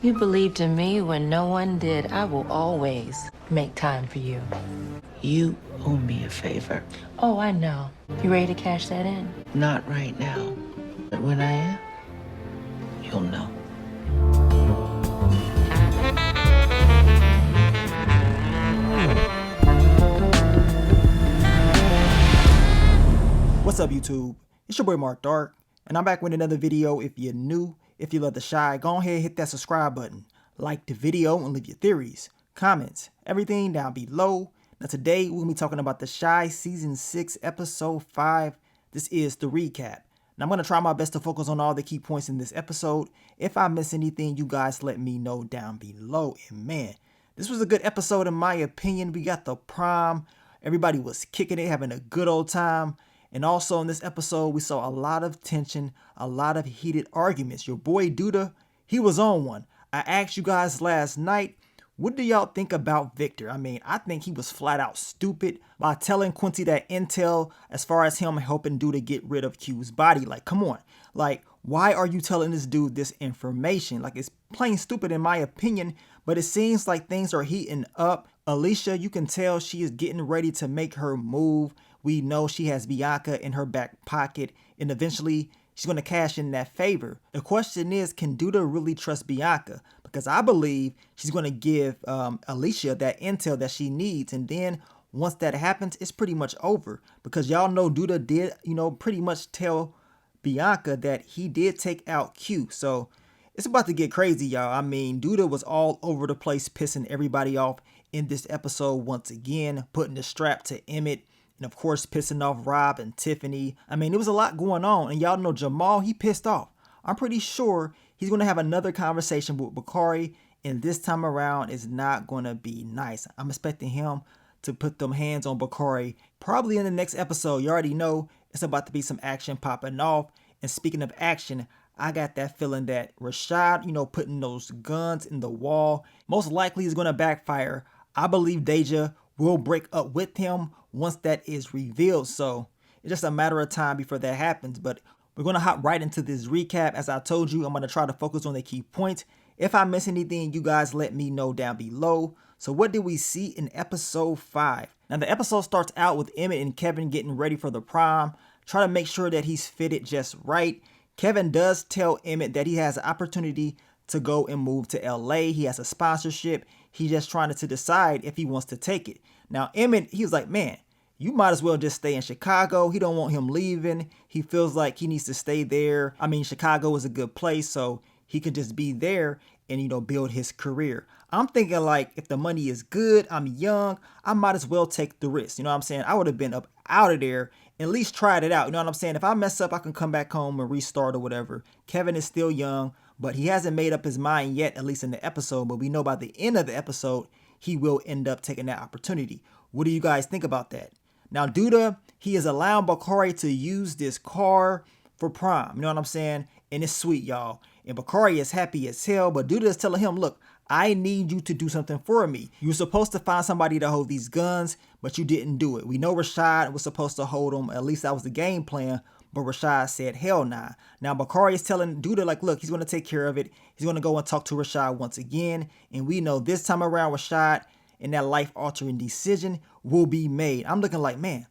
You believed in me when no one did. I will always make time for you. You owe me a favor. Oh, I know. You ready to cash that in? Not right now, but when I am, you'll know. What's up, YouTube? It's your boy Mark Dark, and I'm back with another video. If you're new, if you love the Shy, go ahead and hit that subscribe button, like the video, and leave your theories, comments, everything down below. Now today, we're going to be talking about the Shy Season 6, Episode 5. This is the recap. Now I'm going to try my best to focus on all the key points in this episode. If I miss anything, you guys let me know down below. And man, this was a good episode in my opinion. We got the prom. Everybody was kicking it, having a good old time. And also in this episode, we saw a lot of tension, a lot of heated arguments. Your boy Duda, he was on one. I asked you guys last night, what do y'all think about Victor? I mean, I think he was flat out stupid by telling Quincy that intel as far as him helping Duda get rid of Q's body. Like, come on. Like, why are you telling this dude this information? Like, it's plain stupid in my opinion, but it seems like things are heating up. Alicia, you can tell she is getting ready to make her move. We know she has Bianca in her back pocket, and eventually she's going to cash in that favor. The question is, can Duda really trust Bianca? Because I believe she's going to give Alicia that intel that she needs, and then once that happens, it's pretty much over. Because y'all know Duda did, pretty much tell Bianca that he did take out Q. So it's about to get crazy, y'all. I mean, Duda was all over the place, pissing everybody off in this episode once again, putting the strap to Emmett. And of course, pissing off Rob and Tiffany. I mean, there was a lot going on. And y'all know Jamal, he pissed off. I'm pretty sure he's going to have another conversation with Bakari. And this time around is not going to be nice. I'm expecting him to put them hands on Bakari. Probably in the next episode. You already know it's about to be some action popping off. And speaking of action, I got that feeling that Rashad, putting those guns in the wall, most likely is going to backfire. I believe Deja will break up with him once that is revealed. So it's just a matter of time before that happens. But we're going to hop right into this recap. As I told you, I'm going to try to focus on the key points. If I miss anything, you guys let me know down below. So what did we see in episode 5? Now the episode starts out with Emmett and Kevin getting ready for the prom, try to make sure that he's fitted just right. Kevin does tell Emmett that he has an opportunity to go and move to LA. He has a sponsorship. He's just trying to decide if he wants to take it. Now, Emmett, he was like, man, you might as well just stay in Chicago. He don't want him leaving. He feels like he needs to stay there. I mean, Chicago is a good place, so he could just be there and, build his career. I'm thinking like, if the money is good, I'm young, I might as well take the risk. You know what I'm saying? I would have been up out of there and at least tried it out. You know what I'm saying? If I mess up, I can come back home and restart or whatever. Kevin is still young, but he hasn't made up his mind yet, at least in the episode. But we know by the end of the episode, he will end up taking that opportunity. What do you guys think about that? Now, Duda, he is allowing Bakari to use this car for prom. You know what I'm saying? And it's sweet, y'all. And Bakari is happy as hell, but Duda is telling him, look, I need you to do something for me. You were supposed to find somebody to hold these guns, but you didn't do it. We know Rashad was supposed to hold them. At least that was the game plan. But Rashad said, hell nah. Now, Bakari is telling Duda, like, look, he's going to take care of it. He's going to go and talk to Rashad once again. And we know this time around, Rashad and that life-altering decision will be made. I'm looking like, man,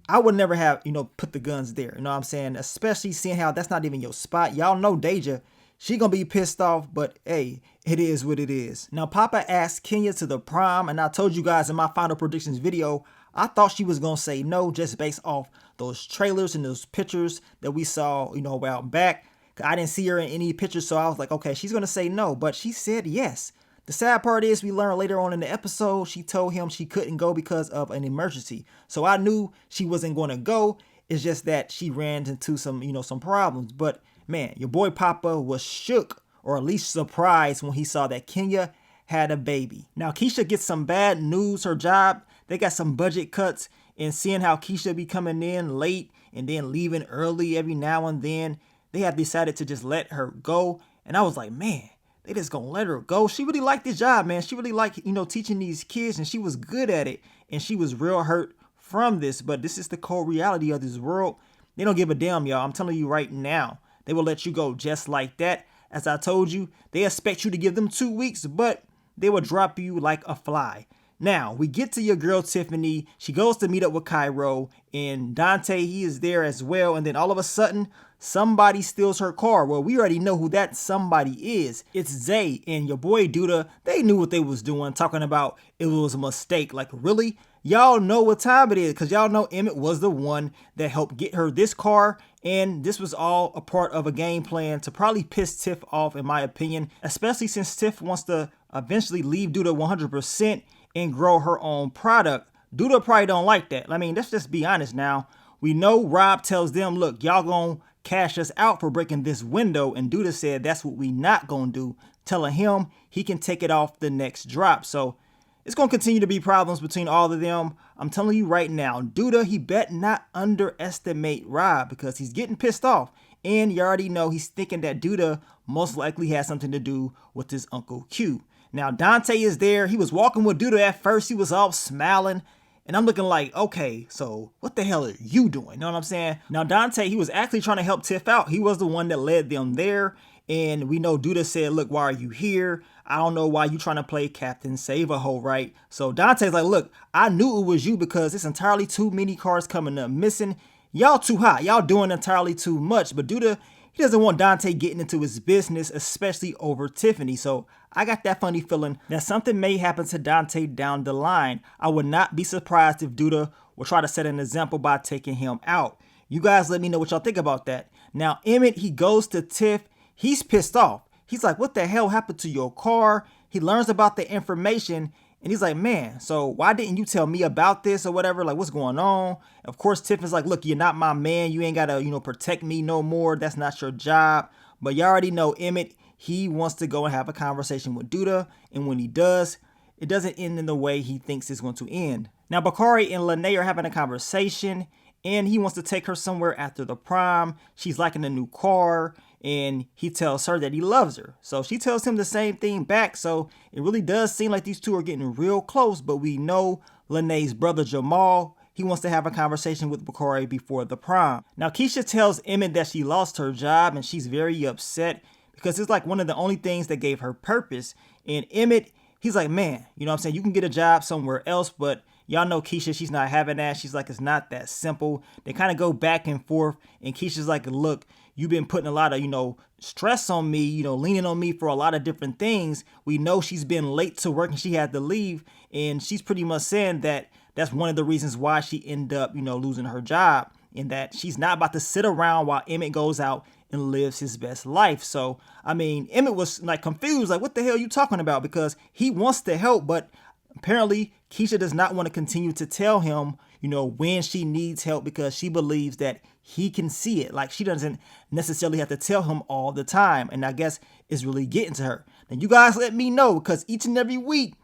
I would never have, put the guns there. You know what I'm saying? Especially seeing how that's not even your spot. Y'all know Deja, she gonna be pissed off, but hey, it is what it is. Now, Papa asked Kenya to the prom, and I told you guys in my final predictions video, I thought she was gonna say no just based off those trailers and those pictures that we saw, a while back. I didn't see her in any pictures, so I was like, okay, she's gonna say no, but she said yes. The sad part is we learned later on in the episode, she told him she couldn't go because of an emergency. So I knew she wasn't going to go. It's just that she ran into some problems. But man, your boy Papa was shook, or at least surprised, when he saw that Kenya had a baby. Now Keisha gets some bad news. Her job, they got some budget cuts, and seeing how Keisha be coming in late and then leaving early every now and then, they have decided to just let her go. And I was like, man, they just gonna let her go. She really liked this job, man. She really liked, teaching these kids, and she was good at it. And she was real hurt from this, but this is the cold reality of this world. They don't give a damn, y'all. I'm telling you right now, they will let you go just like that. As I told you, they expect you to give them 2 weeks, but they will drop you like a fly. Now, we get to your girl Tiffany. She goes to meet up with Cairo, and Dante, he is there as well. And then all of a sudden, somebody steals her car. Well, we already know who that somebody is. It's Zay and your boy Duda. They knew what they was doing, talking about it was a mistake. Like, really? Y'all know what time it is, because y'all know Emmett was the one that helped get her this car, and this was all a part of a game plan to probably piss Tiff off, in my opinion, especially since Tiff wants to eventually leave Duda 100% and grow her own product. Duda probably don't like that. I mean, let's just be honest now. We know Rob tells them, look, y'all gonna cash us out for breaking this window, and Duda said that's what we not gonna do, telling him he can take it off the next drop. So it's going to continue to be problems between all of them. I'm telling you right now, Duda, he bet not underestimate Rob, because he's getting pissed off. And you already know he's thinking that Duda most likely has something to do with his Uncle Q. Now, Dante is there. He was walking with Duda at first. He was all smiling. And I'm looking like, okay, so what the hell are you doing? You know what I'm saying? Now, Dante, he was actually trying to help Tiff out. He was the one that led them there. And we know Duda said, look, why are you here? I don't know why you trying to play Captain Save-A-Ho, right? So Dante's like, look, I knew it was you because it's entirely too many cars coming up missing. Y'all too hot. Y'all doing entirely too much. But Duda, he doesn't want Dante getting into his business, especially over Tiffany. So I got that funny feeling that something may happen to Dante down the line. I would not be surprised if Duda will try to set an example by taking him out. You guys let me know what y'all think about that. Now, Emmett, he goes to Tiff. He's pissed off. He's like, what the hell happened to your car? He learns about the information and he's like, man, so why didn't you tell me about this or whatever? Like, what's going on? Of course, Tiff is like, look, you're not my man. You ain't got to, protect me no more. That's not your job. But you already know Emmett, he wants to go and have a conversation with Duda. And when he does, it doesn't end in the way he thinks it's going to end. Now, Bakari and Lene are having a conversation and he wants to take her somewhere after the prom. She's liking the new car. And he tells her that he loves her. So she tells him the same thing back. So it really does seem like these two are getting real close. But we know Lene's brother Jamal, he wants to have a conversation with Bakari before the prom. Now Keisha tells Emmett that she lost her job and she's very upset because it's like one of the only things that gave her purpose. And Emmett, he's like, man, you know what I'm saying? You can get a job somewhere else, but y'all know Keisha, she's not having that. She's like, it's not that simple. They kind of go back and forth. And Keisha's like, look, you've been putting a lot of, stress on me, leaning on me for a lot of different things. We know she's been late to work and she had to leave. And she's pretty much saying that that's one of the reasons why she ended up, losing her job. And that she's not about to sit around while Emmett goes out and lives his best life. So, Emmett was like confused, like, what the hell are you talking about? Because he wants to help, but apparently Keisha does not want to continue to tell him, when she needs help because she believes that he can see it. Like, she doesn't necessarily have to tell him all the time. And I guess it's really getting to her. Now, you guys let me know, because each and every week,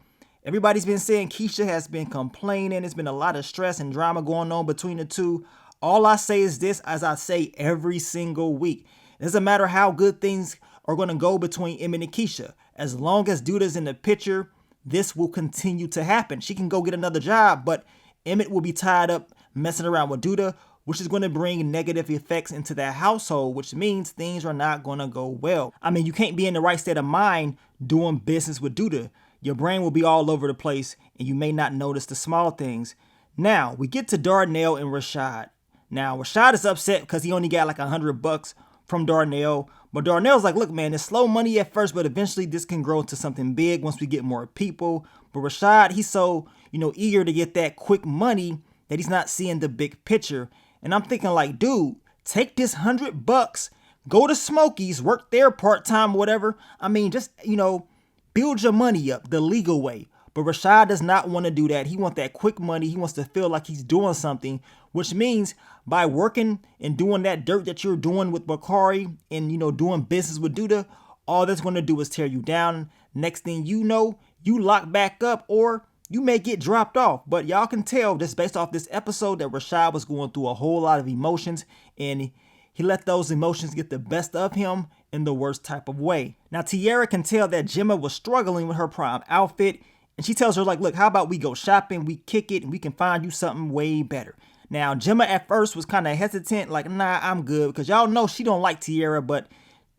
everybody's been saying Keisha has been complaining. There's been a lot of stress and drama going on between the two. All I say is this, as I say every single week. It doesn't matter how good things are going to go between Emmett and Keisha. As long as Duda's in the picture, this will continue to happen. She can go get another job, but Emmett will be tied up messing around with Duda, which is going to bring negative effects into that household, which means things are not going to go well. You can't be in the right state of mind doing business with Duda. Your brain will be all over the place and you may not notice the small things. Now, we get to Darnell and Rashad. Now, Rashad is upset because he only got like $100 from Darnell. But Darnell's like, look, man, it's slow money at first, but eventually this can grow into something big once we get more people. But Rashad, he's so, eager to get that quick money that he's not seeing the big picture. And I'm thinking like, dude, take this $100, go to Smokey's, work there part-time, whatever. Just, build your money up the legal way. But Rashad does not want to do that. He wants that quick money. He wants to feel like he's doing something, which means by working and doing that dirt that you're doing with Bakari and, doing business with Duda, all that's going to do is tear you down. Next thing you know, you lock back up or you may get dropped off. But y'all can tell just based off this episode that Rashad was going through a whole lot of emotions and he let those emotions get the best of him in the worst type of way. Now, Tiara can tell that Gemma was struggling with her prom outfit. And she tells her, like, look, how about we go shopping, we kick it, and we can find you something way better. Now, Gemma at first was kind of hesitant, like, nah, I'm good. Because y'all know she don't like Tiara, but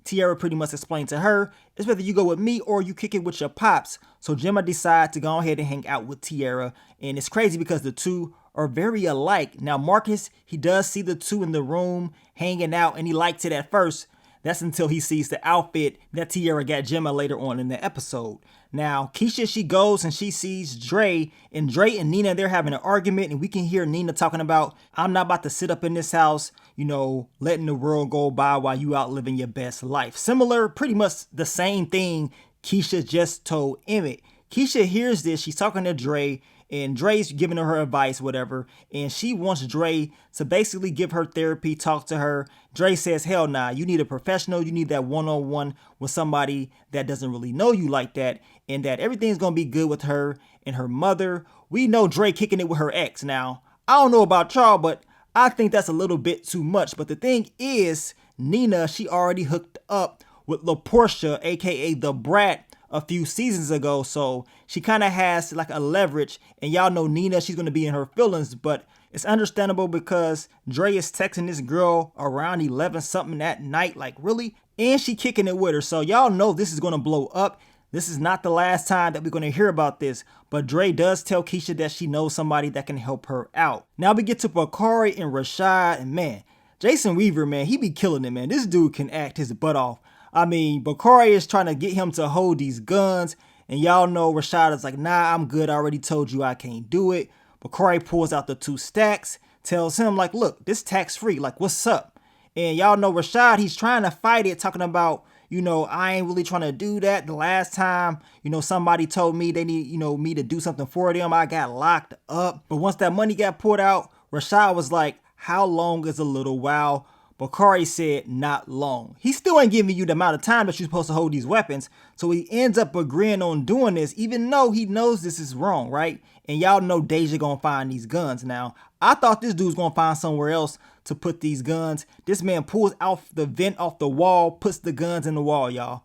Tierra pretty much explained to her, it's whether you go with me or you kick it with your pops. So Gemma decides to go ahead and hang out with Tierra. And it's crazy because the two are very alike. Now Marcus, he does see the two in the room hanging out and he liked it at first. That's until he sees the outfit that Tierra got Gemma later on in the episode. Now, Keisha, she goes and she sees Dre and Nina, they're having an argument, and we can hear Nina talking about, I'm not about to sit up in this house, letting the world go by while you out living your best life. Similar, pretty much the same thing Keisha just told Emmett. Keisha hears this, she's talking to Dre, and Dre's giving her advice, whatever, and she wants Dre to basically give her therapy, talk to her. Dre says, hell nah, you need a professional, you need that one-on-one with somebody that doesn't really know you like that, and that everything's gonna be good with her and her mother. We know Dre kicking it with her ex. Now, I don't know about y'all, but I think that's a little bit too much. But the thing is, Nina, she already hooked up with LaPortia, aka the Brat, a few seasons ago, so she kind of has like a leverage, and y'all know Nina, she's going to be in her feelings, but it's understandable because Dre is texting this girl around 11 something at night, like really, and she kicking it with her, so y'all know this is going to blow up. This is not the last time that we're going to hear about this, but Dre does tell Keisha that she knows somebody that can help her out. Now we get to Bakari and Rashad, and man, Jason Weaver, man, he be killing it, man. This dude can act his butt off. I mean, Bakari is trying to get him to hold these guns, and y'all know Rashad is like, nah, I'm good. I already told you I can't do it. Bakari pulls out the 2 stacks, tells him like, look, this tax free, like, what's up? And y'all know Rashad, he's trying to fight it, talking about, I ain't really trying to do that. The last time, somebody told me they need, me to do something for them, I got locked up. But once that money got pulled out, Rashad was like, how long is a little while? Bakari said not long. He still ain't giving you the amount of time that you're supposed to hold these weapons. So he ends up agreeing on doing this, even though he knows this is wrong, right? And y'all know Deja gonna find these guns. Now, I thought this dude's gonna find somewhere else to put these guns. This man pulls out the vent off the wall, puts the guns in the wall, y'all.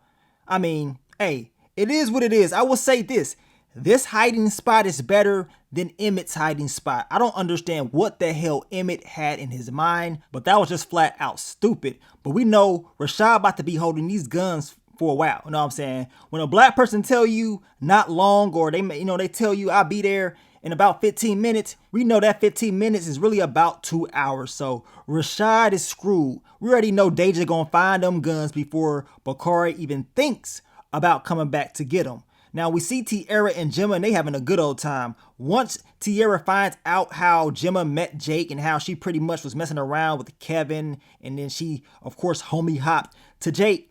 I mean, hey, it is what it is. I will say this. This hiding spot is better than Emmett's hiding spot. I don't understand what the hell Emmett had in his mind, but that was just flat out stupid. But we know Rashad about to be holding these guns for a while. You know what I'm saying? When a black person tell you not long, or they tell you I'll be there in about 15 minutes, we know that 15 minutes is really about 2 hours. So Rashad is screwed. We already know Deja gonna find them guns before Bakari even thinks about coming back to get them. Now we see Tierra and Gemma, and they having a good old time. Once Tierra finds out how Gemma met Jake and how she pretty much was messing around with Kevin, and then she, of course, homie hopped to Jake,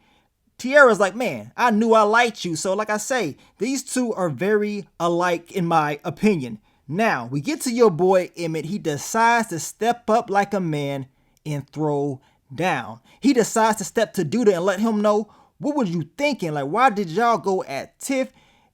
Tierra's like, man, I knew I liked you. So like I say, these two are very alike in my opinion. Now we get to your boy Emmett. He decides to step up like a man and throw down. He decides to step to Duda and let him know, what was you thinking? Like, why did y'all go at Tiff?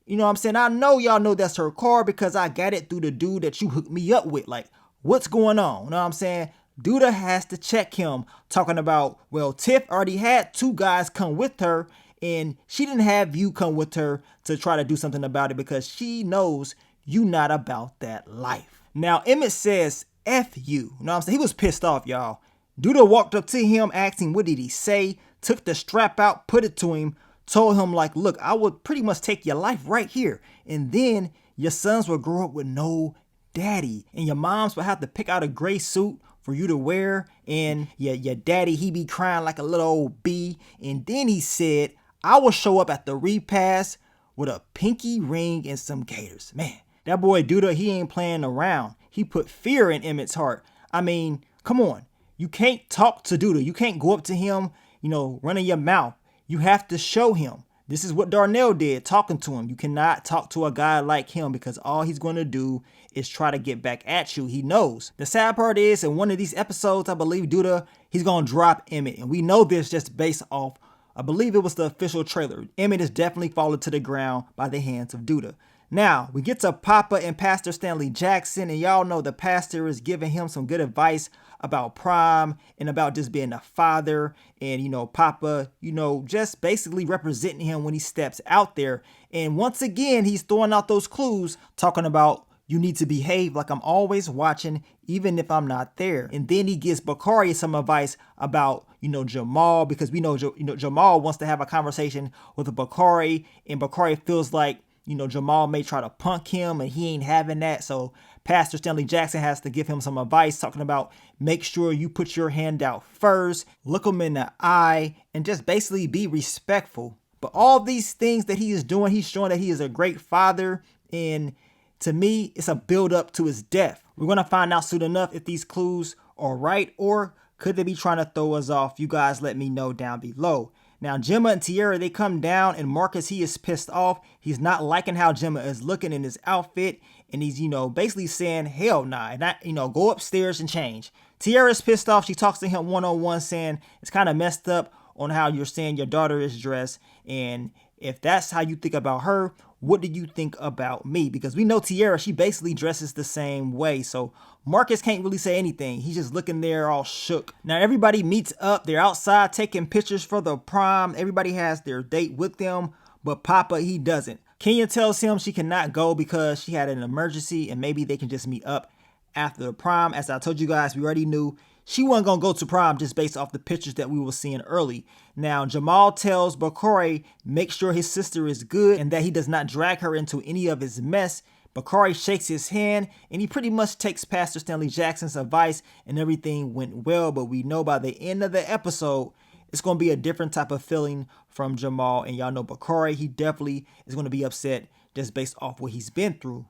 You know what I'm saying? I know y'all know that's her car because I got it through the dude that you hooked me up with. Like, what's going on? You know what I'm saying? Duda has to check him, talking about, well, Tiff already had 2 guys come with her, and she didn't have you come with her to try to do something about it because she knows you not about that life. Now, Emmett says, F you. You know what I'm saying? He was pissed off, y'all. Duda walked up to him, asking, what did he say? Took the strap out, put it to him, told him like, look, I would pretty much take your life right here. And then your sons will grow up with no daddy. And your moms will have to pick out a gray suit for you to wear. And your daddy, he be crying like a little old bee. And then he said, I will show up at the repass with a pinky ring and some gators. Man, that boy Duda, he ain't playing around. He put fear in Emmett's heart. I mean, come on. You can't talk to Duda. You can't go up to him, running your mouth. You have to show him. This is what Darnell did, talking to him. You cannot talk to a guy like him because all he's going to do is try to get back at you. He knows. The sad part is, in one of these episodes, I believe Duda, he's going to drop Emmett. And we know this just based off, I believe it was the official trailer. Emmett is definitely falling to the ground by the hands of Duda. Now, we get to Papa and Pastor Stanley Jackson, and y'all know the pastor is giving him some good advice about Prom and about just being a father, and Papa, just basically representing him when he steps out there. And once again, he's throwing out those clues, talking about You need to behave like I'm always watching, even if I'm not there. And then he gives Bakari some advice about, Jamal, because we know, Jamal wants to have a conversation with Bakari, and Bakari feels like, Jamal may try to punk him and he ain't having that. So Pastor Stanley Jackson has to give him some advice talking about make sure you put your hand out first, look him in the eye, and just basically be respectful. But all these things that he is doing, he's showing that he is a great father. And to me, it's a build up to his death. We're going to find out soon enough if these clues are right, or could they be trying to throw us off? You guys let me know down below. Now, Gemma and Tierra, they come down, and Marcus, he is pissed off. He's not liking how Gemma is looking in his outfit, and he's, basically saying, hell nah, and go upstairs and change. Tierra's pissed off. She talks to him one-on-one, saying it's kind of messed up on how you're saying your daughter is dressed, and if that's how you think about her, what do you think about me? Because we know Tierra, she basically dresses the same way. So Marcus can't really say anything. He's just looking there all shook. Now everybody meets up. They're outside taking pictures for the prom. Everybody has their date with them, but Papa, he doesn't. Kenya tells him she cannot go because she had an emergency and maybe they can just meet up after the prom. As I told you guys, we already knew she wasn't going to go to prom just based off the pictures that we were seeing early. Now, Jamal tells Bakari make sure his sister is good and that he does not drag her into any of his mess. Bakari shakes his hand and he pretty much takes Pastor Stanley Jackson's advice and everything went well. But we know by the end of the episode, it's going to be a different type of feeling from Jamal. And y'all know Bakari, he definitely is going to be upset just based off what he's been through.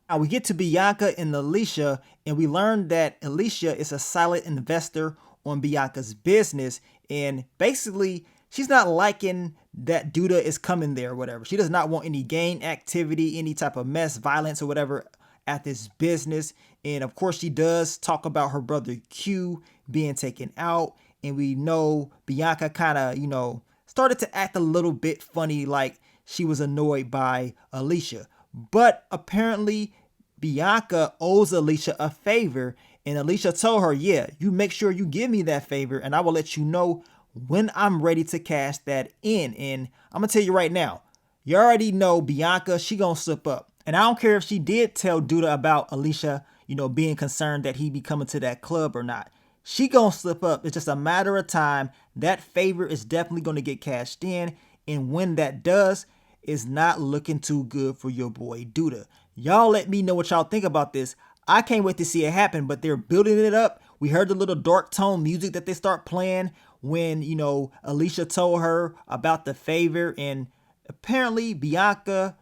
Now we get to Bianca and Alicia, and we learn that Alicia is a silent investor on Bianca's business, and basically she's not liking that Duda is coming there or whatever. She does not want any gang activity, any type of mess, violence or whatever at this business. And of course she does talk about her brother Q being taken out, and we know Bianca kind of, started to act a little bit funny, like she was annoyed by Alicia. But apparently Bianca owes Alicia a favor, and Alicia told her, yeah, you make sure you give me that favor and I will let you know when I'm ready to cash that in. And I'm gonna tell you right now, you already know Bianca, she gonna slip up. And I don't care if she did tell Duda about Alicia, being concerned that he be coming to that club or not. She gonna slip up. It's just a matter of time. That favor is definitely gonna get cashed in, and when that does, it's not looking too good for your boy Duda. Y'all let me know what y'all think about this. I can't wait to see it happen, but they're building it up. We heard the little dark tone music that they start playing when, Alicia told her about the favor, and apparently Bianca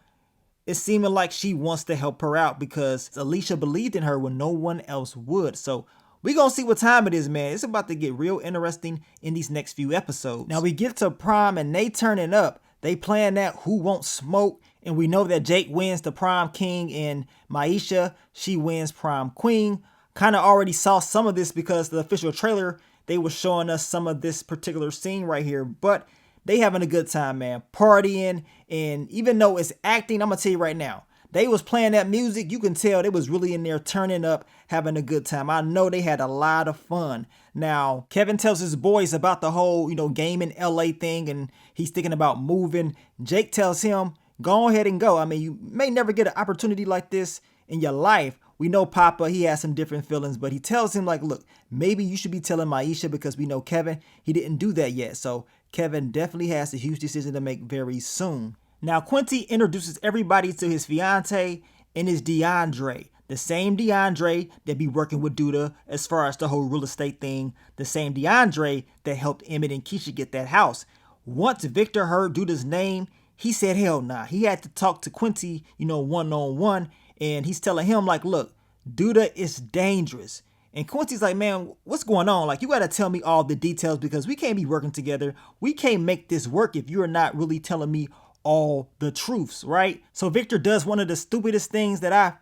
is seeming like she wants to help her out because Alicia believed in her when no one else would. So we gonna see what time it is, man. It's about to get real interesting in these next few episodes. Now we get to prom and they turning up. They playing that who won't smoke, and we know that Jake wins the prom king and Maisha, she wins prom queen. Kind of already saw some of this because the official trailer, they were showing us some of this particular scene right here, but they having a good time, man, partying. And even though it's acting, I'm gonna tell you right now, they was playing that music. You can tell they was really in there turning up, having a good time. I know they had a lot of fun. Now, Kevin tells his boys about the whole, game in LA thing, and he's thinking about moving. Jake tells him, go ahead and go. I mean, you may never get an opportunity like this in your life. We know Papa, he has some different feelings, but he tells him like, look, maybe you should be telling Maisha because we know Kevin, he didn't do that yet. So Kevin definitely has a huge decision to make very soon. Now, Quincy introduces everybody to his fiance, and it's DeAndre. The same DeAndre that be working with Duda as far as the whole real estate thing. The same DeAndre that helped Emmett and Keisha get that house. Once Victor heard Duda's name, he said, hell nah. He had to talk to Quincy, one-on-one. And he's telling him like, look, Duda is dangerous. And Quincy's like, man, what's going on? Like, you got to tell me all the details because we can't be working together. We can't make this work if you're not really telling me all the truths, right? So Victor does one of the stupidest things that I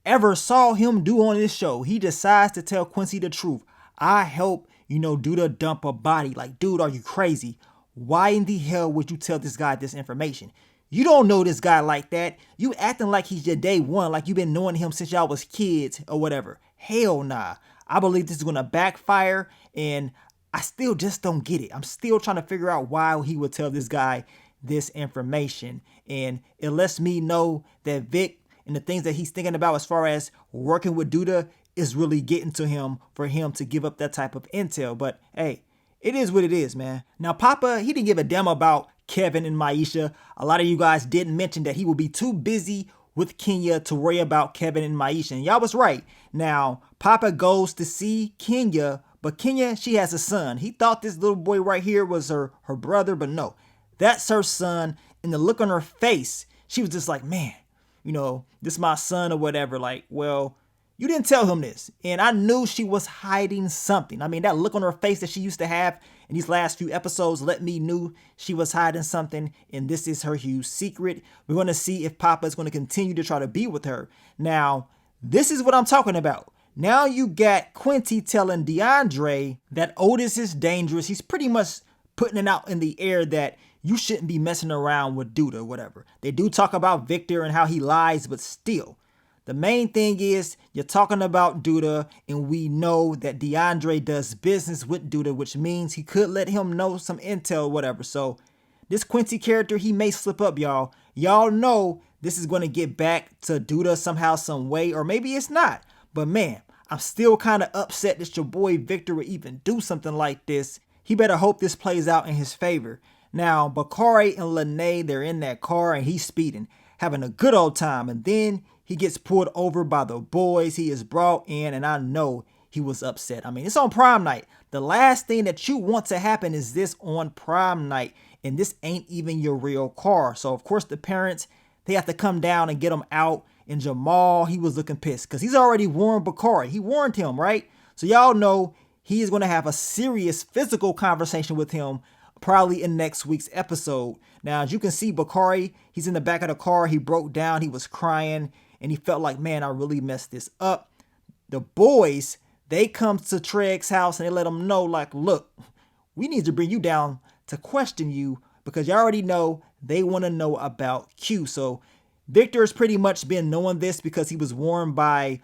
ever saw him do on this show. He decides to tell Quincy the truth. I help, Duda dump a body. Like, dude, are you crazy? Why in the hell would you tell this guy this information? You don't know this guy like that. You acting like he's your day one, like you've been knowing him since y'all was kids or whatever. Hell nah. I believe this is going to backfire, and I still just don't get it. I'm still trying to figure out why he would tell this guy this information. And it lets me know that Vic and the things that he's thinking about as far as working with Duda is really getting to him for him to give up that type of intel. But hey, it is what it is, man. Now, Papa, he didn't give a damn about Kevin and Maisha. A lot of you guys didn't mention that he will be too busy with Kenya to worry about Kevin and Maisha. And y'all was right. Now, Papa goes to see Kenya, but Kenya, she has a son. He thought this little boy right here was her brother, but no, that's her son. And the look on her face, she was just like, man, you know, this is my son or whatever. Like, well, you didn't tell him this. And I knew she was hiding something. I mean, that look on her face that she used to have in these last few episodes let me knew she was hiding something. And this is her huge secret. We're going to see if Papa is going to continue to try to be with her. Now, this is what I'm talking about. Now you got Quincy telling DeAndre that Otis is dangerous. He's pretty much putting it out in the air that you shouldn't be messing around with Duda or whatever. They do talk about Victor and how he lies, but still, the main thing is you're talking about Duda, and we know that DeAndre does business with Duda, which means he could let him know some intel or whatever. So this Quincy character, he may slip up, y'all. Y'all know this is going to get back to Duda somehow, some way, or maybe it's not. But man, I'm still kind of upset that your boy Victor would even do something like this. He better hope this plays out in his favor. Now, Bakari and Lene, they're in that car and he's speeding, having a good old time. And then he gets pulled over by the boys. He is brought in, and I know he was upset. I mean, it's on prom night. The last thing that you want to happen is this on prom night. And this ain't even your real car. So, of course, the parents, they have to come down and get him out. And Jamal, he was looking pissed because he's already warned Bakari. He warned him, right? So y'all know he is going to have a serious physical conversation with him probably in next week's episode. Now, as you can see, Bakari, he's in the back of the car. He broke down. He was crying. And he felt like, man, I really messed this up. The boys, they come to Treg's house and they let him know, like, look, we need to bring you down to question you because you already know they want to know about Q. So Victor has pretty much been knowing this because he was warned by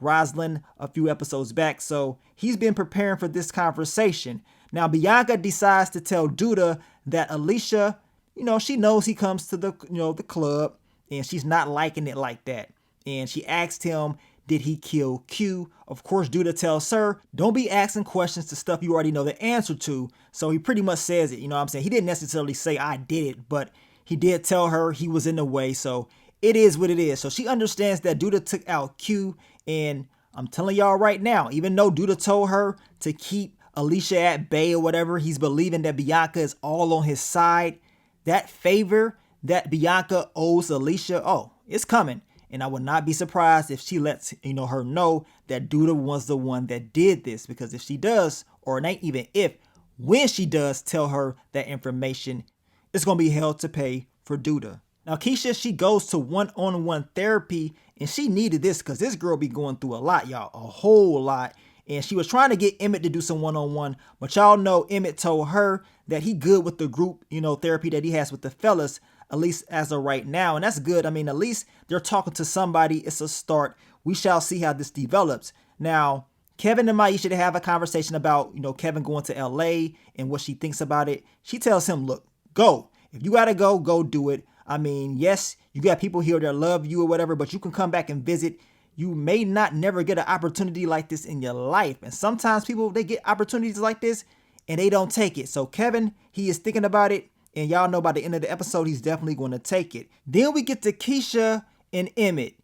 Rosalind a few episodes back. So he's been preparing for this conversation. Now, Bianca decides to tell Duda that Alicia, you know, she knows he comes to the club and she's not liking it like that. And she asked him, did he kill Q? Of course, Duda tells her, don't be asking questions to stuff you already know the answer to. So he pretty much says it, you know what I'm saying? He didn't necessarily say I did it, but he did tell her he was in the way. So it is what it is. So she understands that Duda took out Q. And I'm telling y'all right now, even though Duda told her to keep Alicia at bay or whatever, he's believing that Bianca is all on his side. That favor that Bianca owes Alicia, oh, it's coming. And I would not be surprised if she lets her know that Duda was the one that did this. Because if she does, or it ain't even if, when she does tell her that information, it's going to be hell to pay for Duda. Now, Keisha, she goes to one-on-one therapy, and she needed this because this girl be going through a lot, y'all, a whole lot. And she was trying to get Emmett to do some one-on-one, but y'all know Emmett told her that he good with the group, therapy that he has with the fellas, at least as of right now. And that's good. I mean, at least they're talking to somebody. It's a start. We shall see how this develops. Now, Kevin and Maisha, they have a conversation about, Kevin going to LA and what she thinks about it. She tells him, look, go. If you got to go do it. I mean, yes, you got people here that love you or whatever, but you can come back and visit. You may not never get an opportunity like this in your life. And sometimes people, they get opportunities like this and they don't take it. So Kevin, he is thinking about it. And y'all know by the end of the episode, he's definitely going to take it. Then we get to Keisha and Emmett.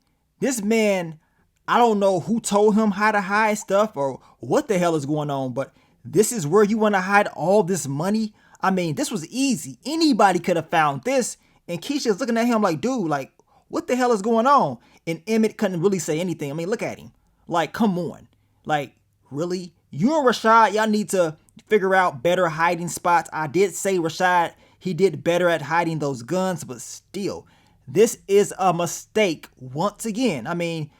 This man, I don't know who told him how to hide stuff or what the hell is going on, but this is where you want to hide all this money. I mean, this was easy. Anybody could have found this. And Keisha's looking at him like, dude, like, what the hell is going on? And Emmett couldn't really say anything. I mean, look at him. Like, come on. Like, really? You and Rashad, y'all need to figure out better hiding spots. I did say Rashad, he did better at hiding those guns, but still, this is a mistake once again. I mean,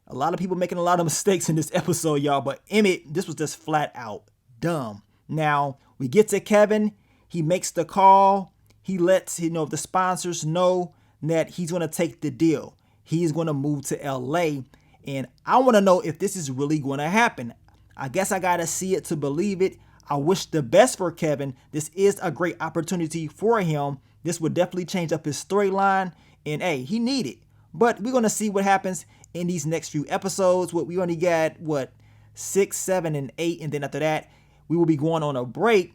a lot of people making a lot of mistakes in this episode, y'all, but Emmett, this was just flat out dumb. Now, we get to Kevin. He makes the call. He lets, the sponsors know that he's going to take the deal. He's going to move to LA. And I want to know if this is really going to happen. I guess I got to see it to believe it. I wish the best for Kevin. This is a great opportunity for him. This would definitely change up his storyline. And hey, he needed. But we're going to see what happens in these next few episodes. We only got, 6, 7, and 8. And then after that, we will be going on a break.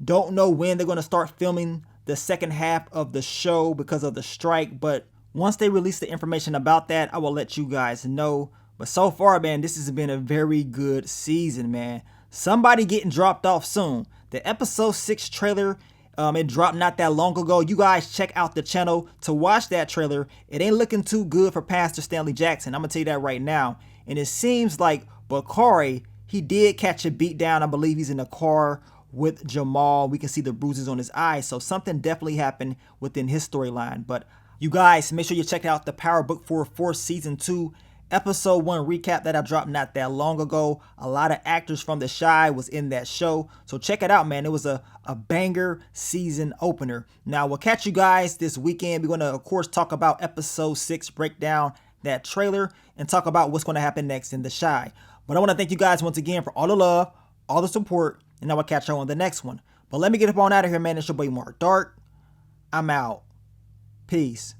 Don't know when they're going to start filming the second half of the show because of the strike. But once they release the information about that, I will let you guys know. But so far, man, this has been a very good season, man. Somebody getting dropped off soon. The episode 6 trailer, it dropped not that long ago. You guys check out the channel to watch that trailer. It ain't looking too good for Pastor Stanley Jackson. I'm going to tell you that right now. And it seems like Bakari, he did catch a beat down. I believe he's in a car with Jamal. We can see the bruises on his eyes. So something definitely happened within his storyline. But you guys, make sure you check out the Power Book 4 Season 2 Episode 1 recap that I dropped not that long ago. A lot of actors from The Chi was in that show. So check it out, man. It was a banger season opener. Now, we'll catch you guys this weekend. We're going to, of course, talk about Episode 6, break down that trailer, and talk about what's going to happen next in The Chi. But I want to thank you guys once again for all the love, all the support, and I will catch you on the next one. But let me get up on out of here, man. It's your boy Mark Dark. I'm out. Peace.